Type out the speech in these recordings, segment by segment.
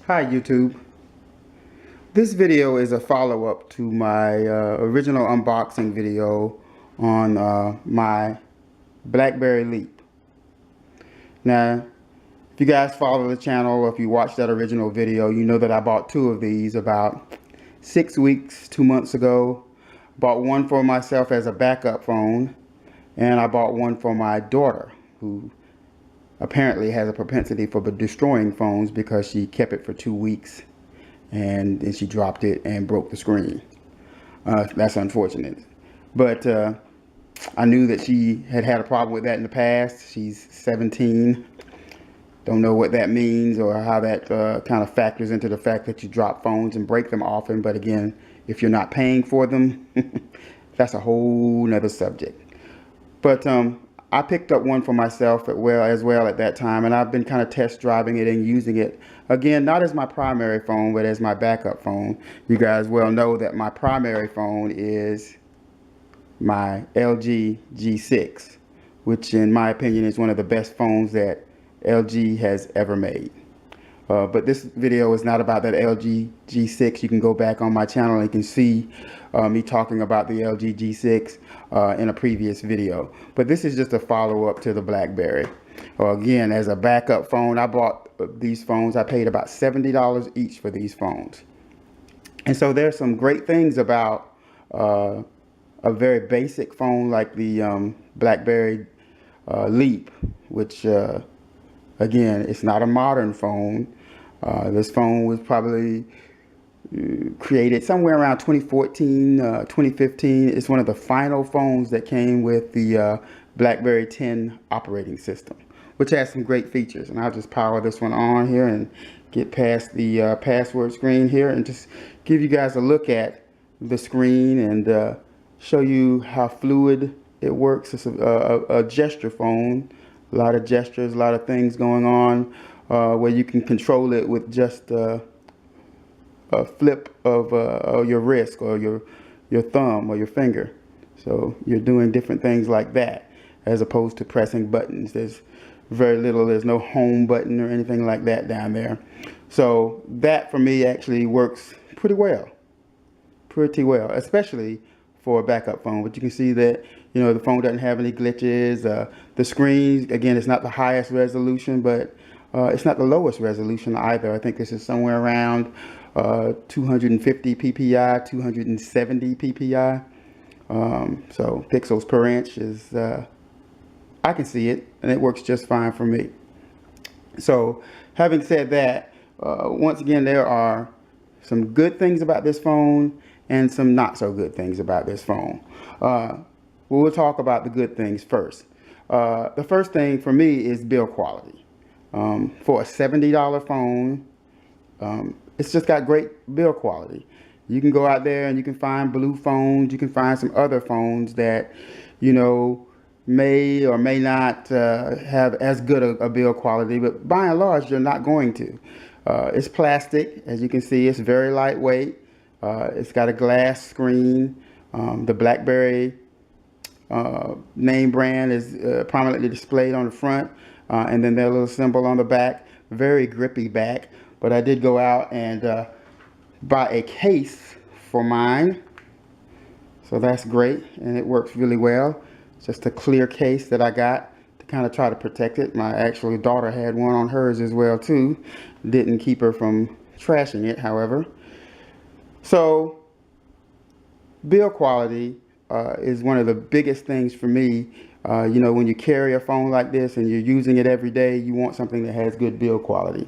Hi YouTube. This video is a follow-up to my original unboxing video on my BlackBerry Leap. Now, if you guys follow the channel or if you watched that original video, you know that I bought two of these about 6 weeks, 2 months ago. Bought one for myself as a backup phone, and I bought one for my daughter, who apparently has a propensity for destroying phones because she kept it for 2 weeks and then she dropped it and broke the screen. That's unfortunate. But I knew that she had had a problem with that in the past. She's 17. Don't know what that means or how that kind of factors into the fact that you drop phones and break them often. But again, if you're not paying for them, that's a whole nother subject. But I picked up one for myself as well at that time, and I've been kind of test driving it and using it, again, not as my primary phone, but as my backup phone. You guys well know that my primary phone is my LG G6, which in my opinion is one of the best phones that LG has ever made. But this video is not about that LG G6. You can go back on my channel and you can see me talking about the LG G6 in a previous video. But this is just a follow-up to the BlackBerry. Again, as a backup phone, I bought these phones. I paid about $70 each for these phones. And so there's some great things about a very basic phone like the BlackBerry Leap, which again, it's not a modern phone. This phone was probably created somewhere around 2014, 2015. It's one of the final phones that came with the BlackBerry 10 operating system, which has some great features. And I'll just power this one on here and get past the password screen here and just give you guys a look at the screen and show you how fluid it works. It's a gesture phone. A lot of gestures, a lot of things going on where you can control it with just a flip of your wrist or your thumb or your finger. So you're doing different things like that as opposed to pressing buttons. There's very little, there's no home button or anything like that down there. So that for me actually works pretty well, especially for a backup phone. But you can see that, you know, the phone doesn't have any glitches. The screen, again, it's not the highest resolution, but it's not the lowest resolution either. I think this is somewhere around 250 ppi, 270 ppi. So pixels per inch is, I can see it, and it works just fine for me. So having said that, once again, there are some good things about this phone and some not so good things about this phone. We'll talk about the good things first. The first thing for me is build quality. For a $70 phone, it's just got great build quality. You can go out there and you can find blue phones. You can find some other phones that, you know, may or may not have as good a build quality, but by and large, you're not going to. It's plastic, as you can see. It's very lightweight. It's got a glass screen. The BlackBerry name brand is prominently displayed on the front, and then their little symbol on the back. Very grippy back. But I did go out and buy a case for mine, so that's great, and it works really well. It's just a clear case that I got to kind of try to protect it. My actual daughter had one on hers as well too. Didn't keep her from trashing it, however. So build quality is one of the biggest things for me. You know, when you carry a phone like this and you're using it every day, you want something that has good build quality.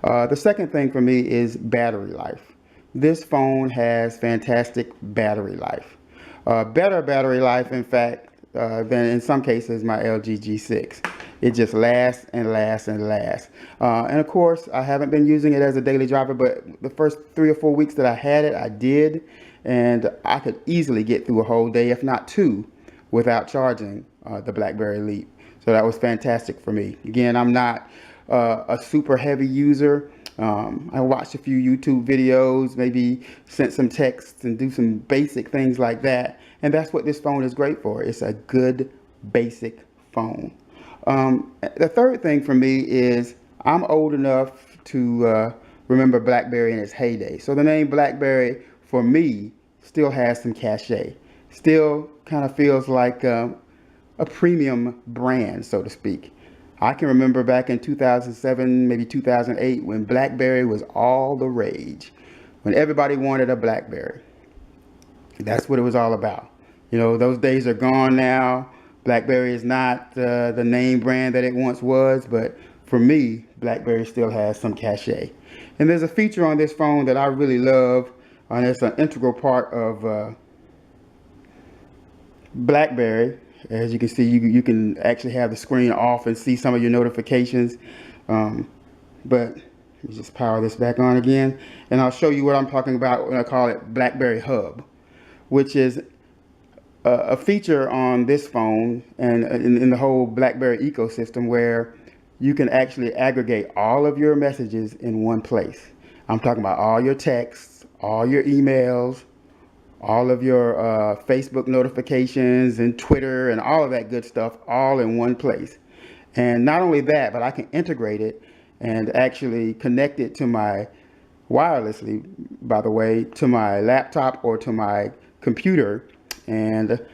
The second thing for me is battery life. This phone has fantastic battery life. Better battery life, in fact, than in some cases my LG G6. It just lasts and lasts and lasts. And of course, I haven't been using it as a daily driver, but the first 3 or 4 weeks that I had it, I did. And I could easily get through a whole day, if not 2, without charging the BlackBerry Leap. So that was fantastic for me. Again, I'm not a super heavy user. I watched a few YouTube videos, maybe sent some texts and do some basic things like that. And that's what this phone is great for. It's a good basic phone. The third thing for me is I'm old enough to remember BlackBerry in its heyday. So the name BlackBerry for me still has some cachet. Still kind of feels like a premium brand, so to speak. I can remember back in 2007, maybe 2008, when BlackBerry was all the rage, when everybody wanted a BlackBerry. That's what it was all about. You know, those days are gone now. BlackBerry is not the name brand that it once was, but for me, BlackBerry still has some cachet. And there's a feature on this phone that I really love, and it's an integral part of BlackBerry. As you can see, you can actually have the screen off and see some of your notifications. But let me just power this back on again, and I'll show you what I'm talking about when I call it BlackBerry Hub, which is a feature on this phone and in the whole BlackBerry ecosystem where you can actually aggregate all of your messages in one place. I'm talking about all your texts, all your emails, all of your Facebook notifications and Twitter and all of that good stuff all in one place. And not only that, but I can integrate it and actually connect it to my wirelessly, by the way, to my laptop or to my computer. And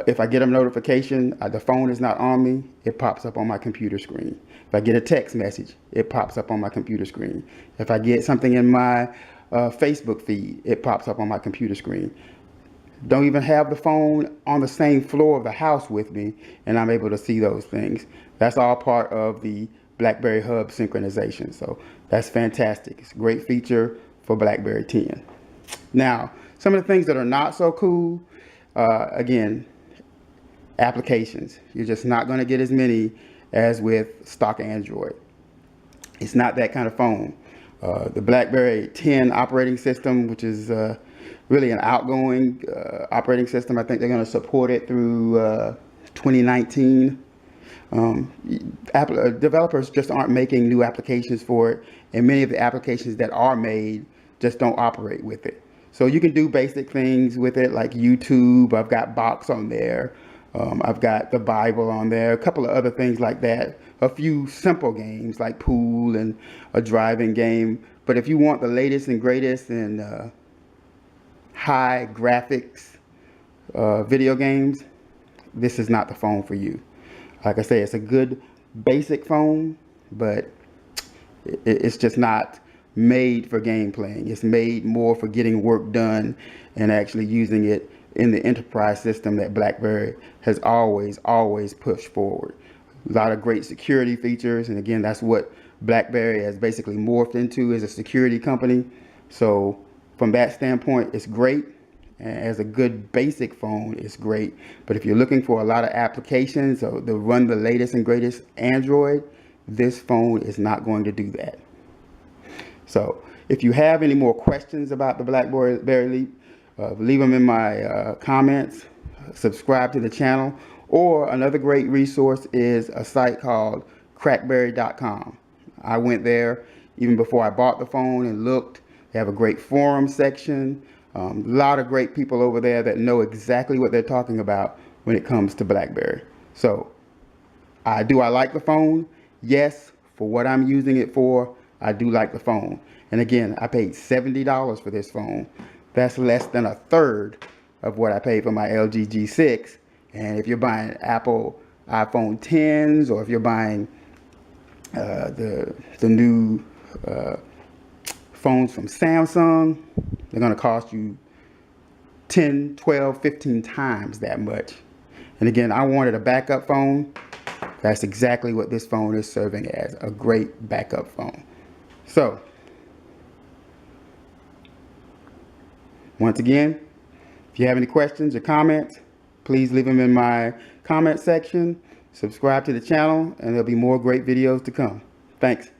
if I get a notification, the phone is not on me, it pops up on my computer screen. If I get a text message, it pops up on my computer screen. If I get something in my Facebook feed, it pops up on my computer screen. Don't even have the phone on the same floor of the house with me, and I'm able to see those things. That's all part of the BlackBerry Hub synchronization. So that's fantastic. It's a great feature for BlackBerry 10. Now, some of the things that are not so cool, again, applications. You're just not going to get as many as with stock Android. It's not that kind of phone. The BlackBerry 10 operating system, which is really an outgoing operating system, I think they're going to support it through 2019. Developers just aren't making new applications for it, and many of the applications that are made just don't operate with it. So you can do basic things with it, like YouTube. I've got Box on there. I've got the Bible on there, a couple of other things like that. A few simple games like pool and a driving game. But if you want the latest and greatest and high graphics video games, this is not the phone for you. Like I say, it's a good basic phone, but it's just not made for game playing. It's made more for getting work done and actually using it in the enterprise system that BlackBerry has always pushed forward. A lot of great security features, and again, that's what BlackBerry has basically morphed into, as a security company. So from that standpoint, it's great. As a good basic phone, it's great. But if you're looking for a lot of applications to run the latest and greatest Android, this phone is not going to do that. So if you have any more questions about the BlackBerry Leap, leave them in my comments, subscribe to the channel, or another great resource is a site called crackberry.com. I went there even before I bought the phone and looked. They have a great forum section. A lot of great people over there that know exactly what they're talking about when it comes to BlackBerry. So, do I like the phone? Yes, for what I'm using it for, I do like the phone. And again, I paid $70 for this phone. That's less than a third of what I paid for my LG G6. And if you're buying Apple iPhone 10s, or if you're buying the new phones from Samsung, they're going to cost you 10, 12, 15 times that much. And again, I wanted a backup phone. That's exactly what this phone is serving as, a great backup phone. So, once again, if you have any questions or comments, please leave them in my comment section. Subscribe to the channel, and there'll be more great videos to come. Thanks.